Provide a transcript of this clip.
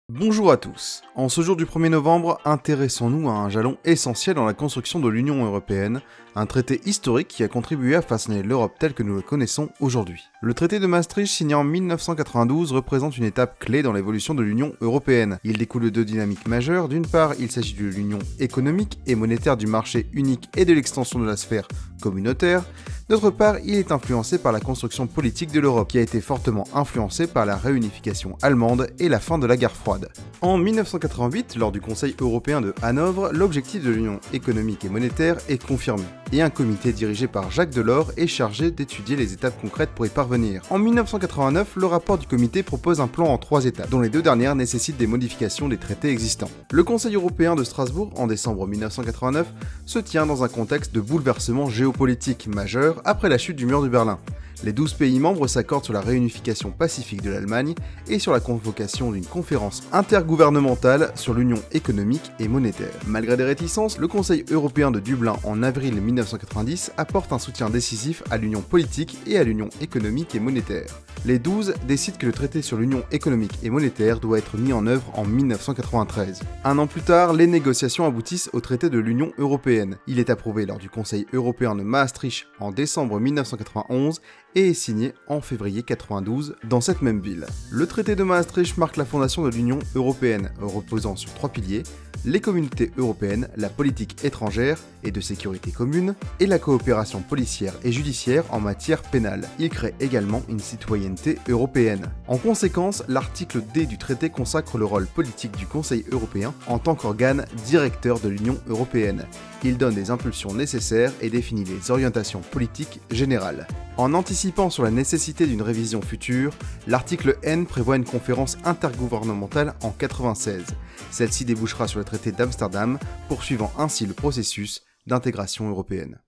Bonjour à tous. En ce jour du 1er novembre, intéressons-nous à un jalon essentiel dans la construction de l'Union européenne, un traité historique qui a contribué à façonner l'Europe telle que nous la connaissons aujourd'hui. Le traité de Maastricht, signé en 1992, représente une étape clé dans l'évolution de l'Union européenne. Il découle de deux dynamiques majeures. D'une part, il s'agit de l'union économique et monétaire du marché unique et de l'extension de la sphère communautaire. D'autre part, il est influencé par la construction politique de l'Europe, qui a été fortement influencée par la réunification allemande et la fin de la guerre froide. En 1988, lors du Conseil européen de Hanovre, l'objectif de l'union économique et monétaire est confirmé, et un comité dirigé par Jacques Delors est chargé d'étudier les étapes concrètes pour y parvenir. En 1989, le rapport du comité propose un plan en 3 étapes, dont les 2 dernières nécessitent des modifications des traités existants. Le Conseil européen de Strasbourg, en décembre 1989, se tient dans un contexte de bouleversement géopolitique majeur après la chute du mur de Berlin. Les 12 pays membres s'accordent sur la réunification pacifique de l'Allemagne et sur la convocation d'une conférence intergouvernementale sur l'union économique et monétaire. Malgré des réticences, le Conseil européen de Dublin en avril 1990 apporte un soutien décisif à l'union politique et à l'union économique et monétaire. Les 12 décident que le traité sur l'union économique et monétaire doit être mis en œuvre en 1993. Un an plus tard, les négociations aboutissent au traité de l'Union européenne. Il est approuvé lors du Conseil européen de Maastricht en décembre 1991 et est signé en février 92 dans cette même ville. Le traité de Maastricht marque la fondation de l'Union européenne, reposant sur 3 piliers: les communautés européennes, la politique étrangère et de sécurité commune, et la coopération policière et judiciaire en matière pénale. Il crée également une citoyenneté européenne. En conséquence, l'article D du traité consacre le rôle politique du Conseil européen en tant qu'organe directeur de l'Union européenne. Il donne des impulsions nécessaires et définit les orientations politiques générales. En anticipant sur la nécessité d'une révision future, l'article N prévoit une conférence intergouvernementale en 1996. Celle-ci débouchera sur le traité d'Amsterdam, poursuivant ainsi le processus d'intégration européenne.